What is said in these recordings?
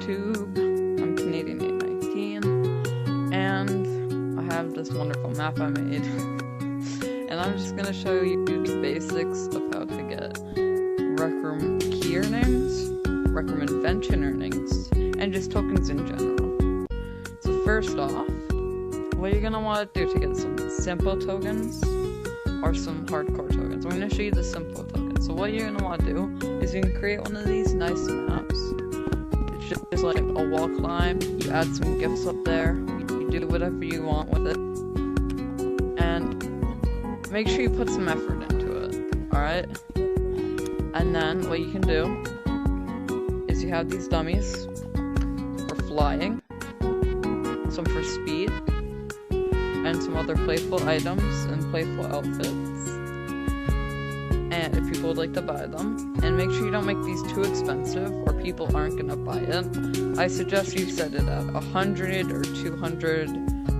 YouTube. I'm Canadian 819, and I have this wonderful map I made. And I'm just gonna show you the basics of how to get RecRoom key earnings, RecRoom invention earnings, and just tokens in general. So first off, what you're gonna want to do to get some simple tokens or some hardcore tokens. I'm gonna show you the simple tokens. So what you're gonna want to do is you can create one of these nice maps. It's just like a wall climb. You add some gifts up there. You do whatever you want with it, and make sure you put some effort into it. All right. And then what you can do is you have these dummies for flying, some for speed, and some other playful items and playful outfits. And if people would like to buy them, and make sure you don't make these too expensive or people aren't gonna buy it. I suggest you set it at 100 or 200,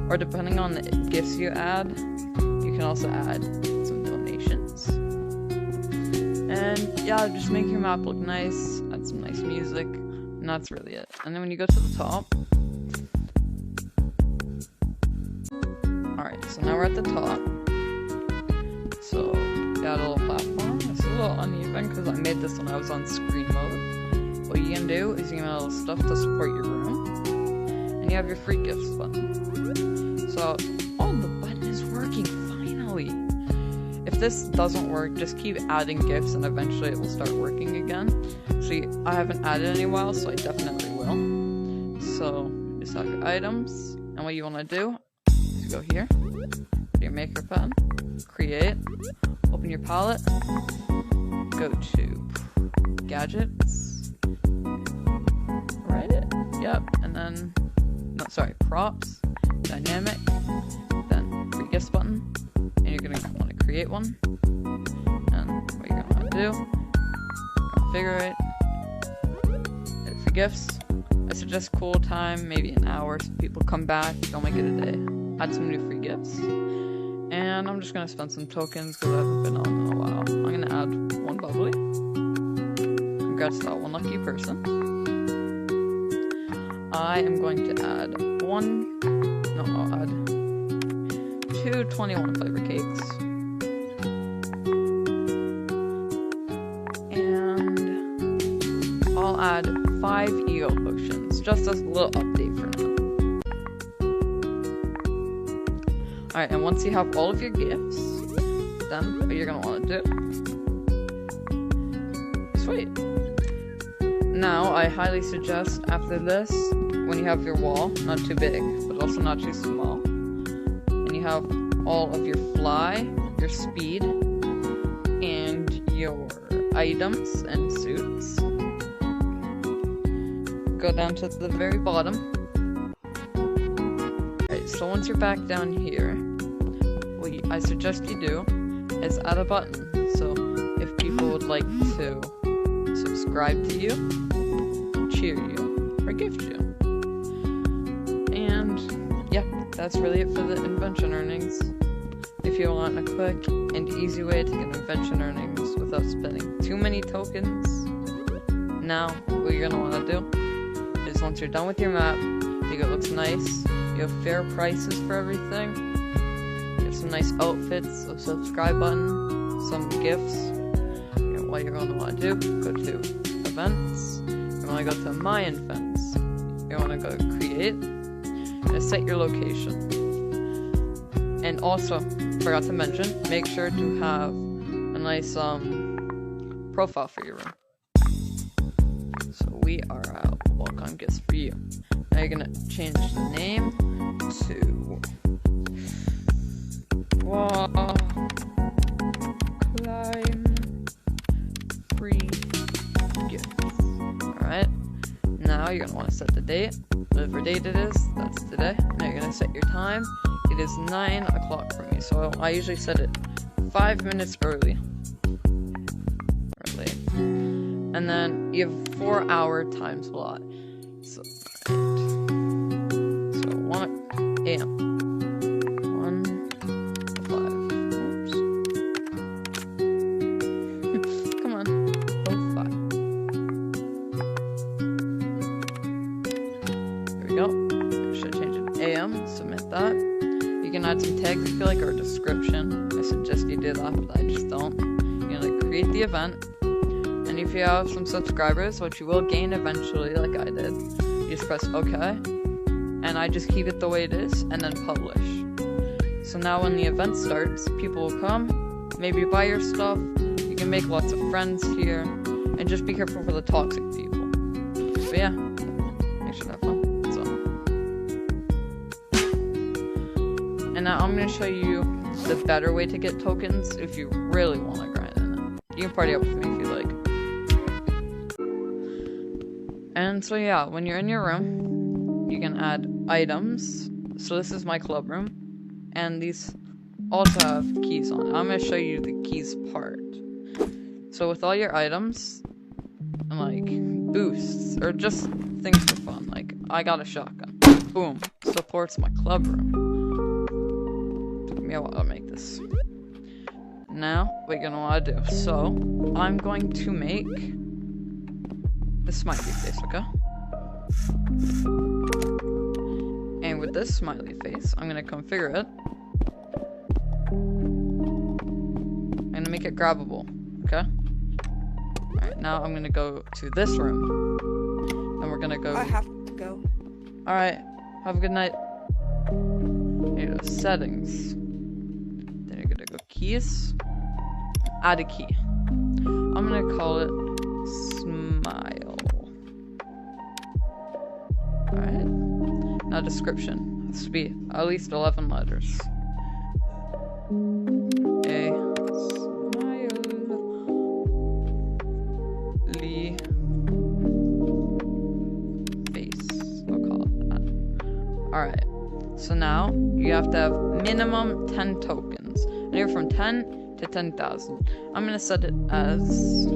or depending on the gifts you add, you can also add some donations. And yeah, just make your map look nice, add some nice music, and that's really it. And then when you go to the top, alright, so now we're at the top. So, got a little platform. It's a little uneven because I made this when I was on screen mode. What you can do is you can add a little stuff to support your room. And you have your free gifts button. So, oh, the button is working, finally! If this doesn't work, just keep adding gifts and eventually it will start working again. See, I haven't added any while, so I definitely will. So, just have your items, and what you want to do is go here, your maker pen, create, open your palette, go to gadgets, right? Yep, and then, no, sorry, props, dynamic, then free gifts button, and you're gonna want to create one, and what you're gonna want to do, configure it, get free gifts. I suggest cool time, maybe an hour, so people come back, don't make it a day. Add some new free gifts. And I'm just gonna spend some tokens because I haven't been on in a while. I'm gonna add one bubbly. Congrats to that one lucky person. I am going to add I'll add 2 21 flavor cakes. And I'll add 5 ego potions, just as a little update for now. Alright, and once you have all of your gifts, then what you're gonna want to do, sweet. Now, I highly suggest after this, when you have your wall, not too big, but also not too small, and you have all of your fly, your speed, and your items and suits, go down to the very bottom. Alright, so once you're back down here, what I suggest you do is add a button. So if people would like to subscribe to you, cheer you, or gift you. And yeah, that's really it for the invention earnings. If you want a quick and easy way to get invention earnings without spending too many tokens, now what you're gonna want to do is once you're done with your map, you think it looks nice, you have fair prices for everything, you have some nice outfits, a subscribe button, some gifts. And what you're going to want to do, go to events, you want to go to my events, you want to go to create, and set your location. And also, forgot to mention, make sure to have a nice profile for your room. So we are out. Welcome gifts for you. Now you're gonna change the name to Wall Climb Free Gifts. Alright. Now you're gonna want to set the date. Whatever date it is, that's today. Now you're gonna set your time. It is 9 o'clock for me, so I usually set it 5 minutes early. And then you have a 4-hour time slot. So, right. So 1 a.m. 1 to 5. Oops. Come on. Oh, 5. like that. You can add some tags if you like, or a description. I suggest you do that, but I just don't. You're gonna create the event, and if you have some subscribers, which you will gain eventually, like I did, you just press OK, and I just keep it the way it is, and then publish. So now when the event starts, people will come, maybe buy your stuff, you can make lots of friends here, and just be careful for the toxic people. But yeah, make sure to have fun. So. And now I'm going to show you the better way to get tokens if you really want to grind in it. You can party up with me if you like. And so yeah, when you're in your room, you can add items. So this is my club room. And these also have keys on it. I'm going to show you the keys part. So with all your items, and like boosts, or just things for fun, like I got a shotgun. Boom. Supports my club room. Took me a while to make this. Now, what you're going to want to do. So, I'm going to make the smiley face, okay? And with this smiley face, I'm going to configure it. I'm going to make it grabbable, okay? Alright, now I'm going to go to this room. And we're going to go... I have to go. Alright, have a good night. Here go, settings. Then you're going to go keys. Add a key. I'm going to call it smile. Alright. Now description. Has to be at least 11 letters. A smiley face. I'll call it that. Alright. So now you have to have minimum 10 tokens. Anywhere from 10 to 10,000. I'm gonna set it as,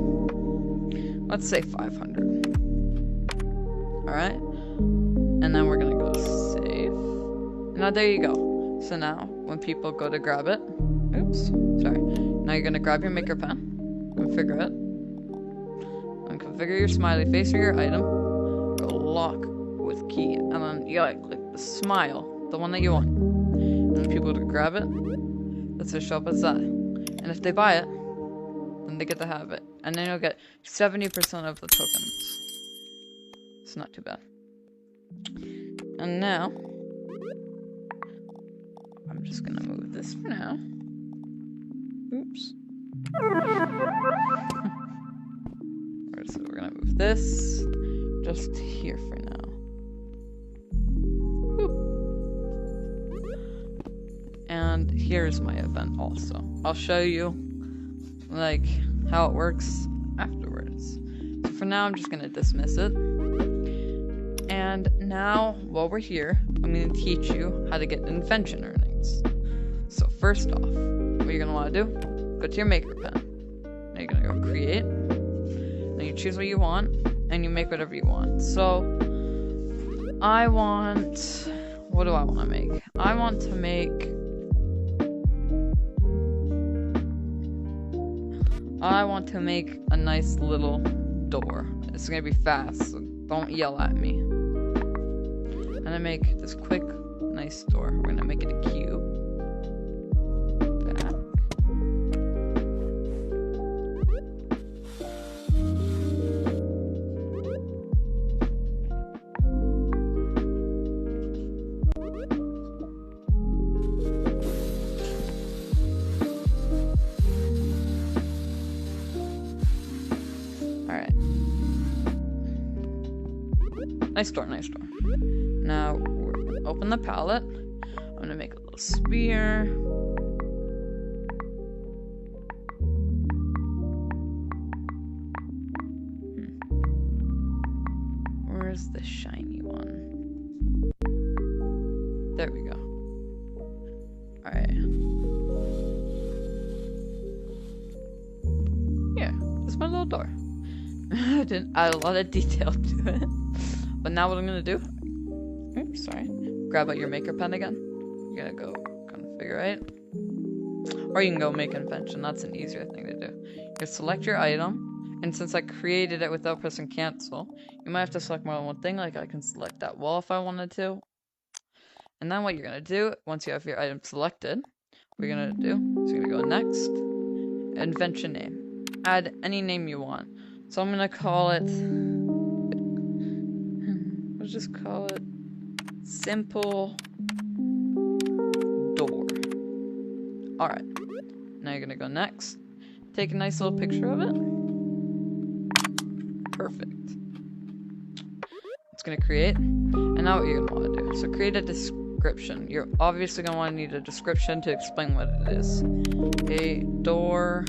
let's say 500. Alright. And then we're gonna go save. Now there you go. So now, when people go to grab it, oops, sorry. Now you're gonna grab your maker pen, configure it, and configure your smiley face or your item, go lock with key, and then you gotta click the smile, the one that you want. And when people go to grab it, that's gonna show up as that. And if they buy it, then they get to have it. And then you'll get 70% of the tokens. It's not too bad. And now, I'm just gonna move this for now. Oops. So we're gonna move this just here for now. Boop. And here's my event also. I'll show you like how it works afterwards. So for now, I'm just gonna dismiss it. And now, while we're here, I'm going to teach you how to get invention earnings. So first off, what you're going to want to do, go to your maker pen. Now you're going to go create. Then you choose what you want, and you make whatever you want. So, I want... What do I want to make? I want to make... I want to make a nice little door. It's going to be fast, so don't yell at me. I'm gonna make this quick, nice door. We're gonna make it a cube. Back. Alright. Nice door, nice door. Now, we're gonna open the palette. I'm gonna make a little spear. Where's the shiny one? There we go. Alright. Yeah, that's my little door. I didn't add a lot of detail to it. But now what I'm gonna do, oops, sorry, grab out your maker pen again. You're gonna go configure it. Or you can go make invention, that's an easier thing to do. You select your item, and since I created it without pressing cancel, you might have to select more than one thing, like I can select that wall if I wanted to. And then what you're gonna do, once you have your item selected, what you're gonna do is you're gonna go next, invention name. Add any name you want. So I'm gonna call it, let's just call it simple door. Alright, now you're gonna go next, take a nice little picture of it. Perfect. It's gonna create, and now what you're gonna want to do, so create a description. You're obviously gonna want to need a description to explain what it is. A door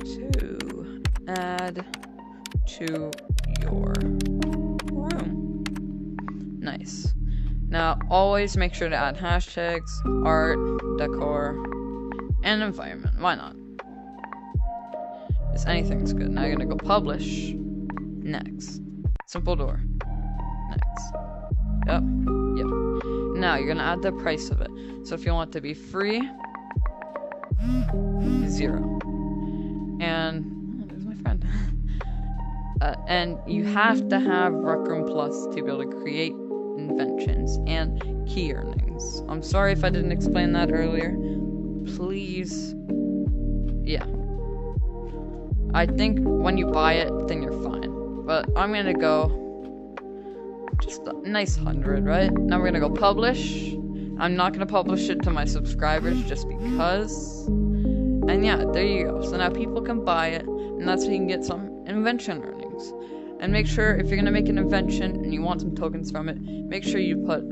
to add to your room. Nice. Now always make sure to add hashtags, art, decor, and environment. Why not? Because anything's good. Now you're gonna go publish. Next. Simple door. Next. Yep. Now you're gonna add the price of it. So if you want it to be free, 0. And oh, there's my friend. And you have to have RecRoom Plus to be able to create inventions and key earnings. I'm sorry if I didn't explain that earlier. Please. Yeah. I think when you buy it, then you're fine. But I'm gonna go just a nice 100, right? Now we're gonna go publish. I'm not gonna publish it to my subscribers just because. And yeah, there you go. So now people can buy it, and that's how you can get some invention earnings. And make sure, if you're gonna make an invention and you want some tokens from it, make sure you put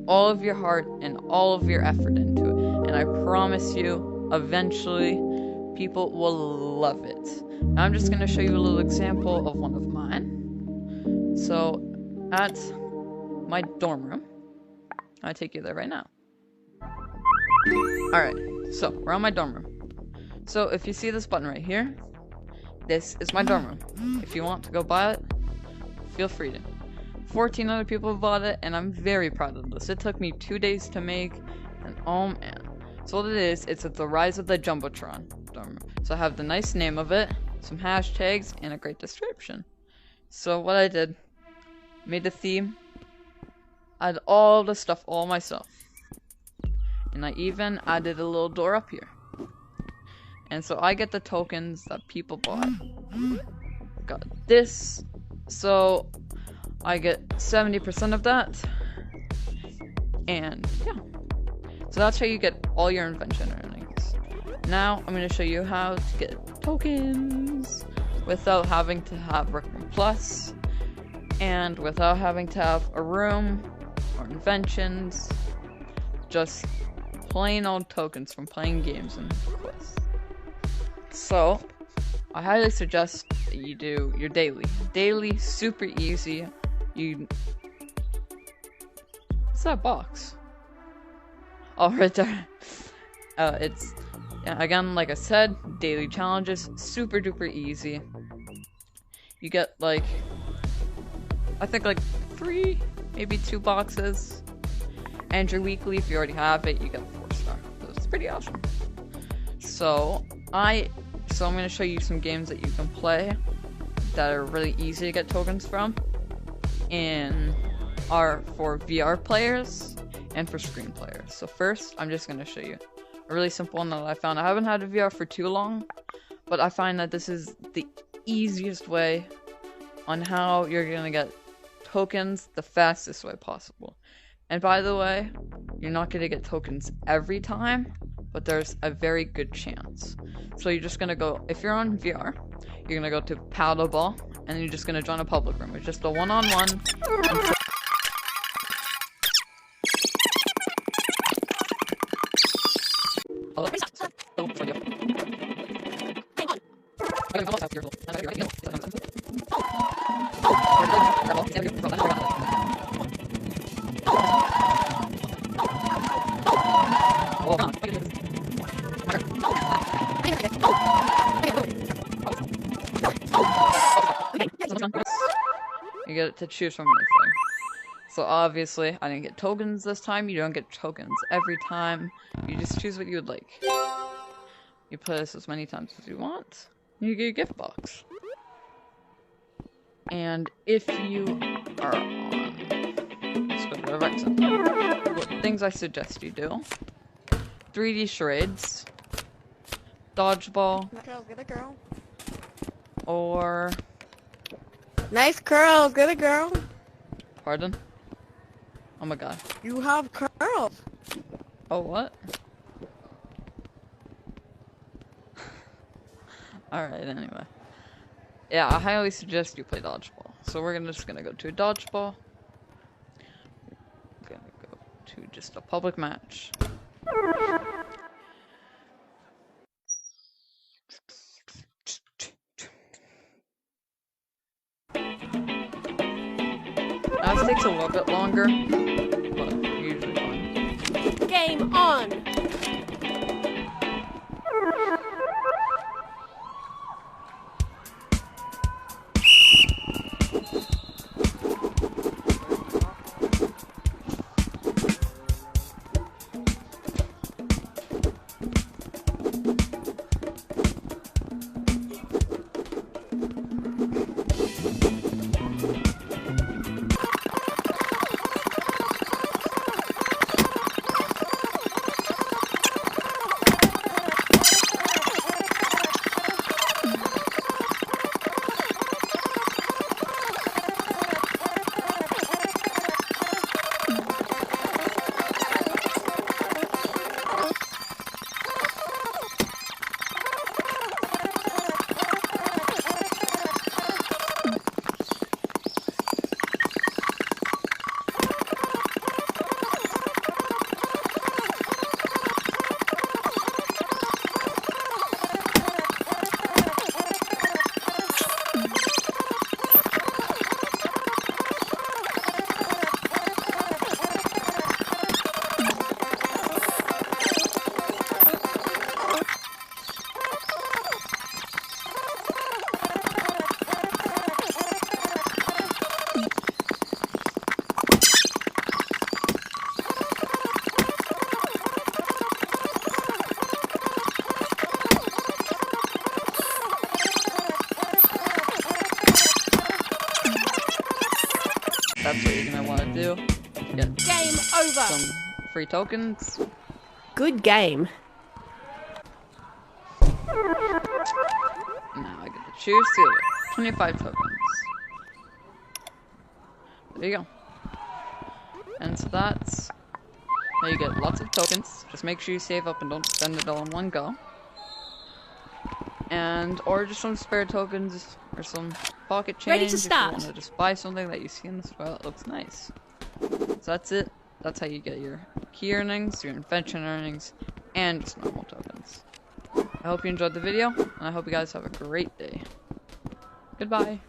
all of your heart and all of your effort into it. And I promise you, eventually, people will love it. Now I'm just gonna show you a little example of one of mine. So, at my dorm room, I'll take you there right now. Alright, so we're on my dorm room. So if you see this button right here, this is my dorm room. If you want to go buy it, feel free to. 14 other people have bought it, and I'm very proud of this. It took me 2 days to make, and oh man. So what it is, it's the rise of the Jumbotron dorm room. So I have the nice name of it, some hashtags, and a great description. So what I did, made a theme, I did all the stuff all myself. And I even added a little door up here. And so I get the tokens that people bought. Got this. So I get 70% of that. And yeah. So that's how you get all your invention earnings. Now I'm going to show you how to get tokens without having to have RecRoom Plus and without having to have a room or inventions. Just plain old tokens from playing games and quests. So I highly suggest that you do your daily. Daily, super easy. What's that box? Oh, right there. It's, again, like I said, daily challenges, super duper easy. You get, like, I think, like, 3, maybe 2 boxes. And your weekly, if you already have it, you get 4-star. So it's pretty awesome. So I'm going to show you some games that you can play that are really easy to get tokens from. Are for VR players and for screen players. So first, I'm just going to show you a really simple one that I found. I haven't had a VR for too long, but I find that this is the easiest way on how you're going to get tokens the fastest way possible. And by the way, you're not going to get tokens every time, but there's a very good chance. So you're just going to go, if you're on VR, you're going to go to Paddleball, and you're just going to join a public room. It's just a one-on-one. You get to choose from anything. So obviously, I didn't get tokens this time. You don't get tokens every time. You just choose what you would like. You play this as many times as you want. You get a gift box. And if you are on, let's go to RecRoom. What things I suggest you do: 3D charades, dodgeball, Girl, get a girl. or Nice curls, get a girl. pardon? Oh my god. You have curls. Oh what? Alright, anyway. Yeah, I highly suggest you play dodgeball. So we're just gonna go to a dodgeball. We're gonna go to just a public match. Now this takes a little bit longer, but usually fine. Game on. That's what you're gonna want to do. Get Game over. some free tokens. Good game. Now I get to choose to 25 tokens. There you go. And so that's how you get lots of tokens. Just make sure you save up and don't spend it all in one go. And or just some spare tokens or some pocket change Ready to start. if you want to just buy something that you see in the store that looks nice. So that's it. That's how you get your key earnings, your invention earnings, and just normal tokens. I hope you enjoyed the video, and I hope you guys have a great day. Goodbye.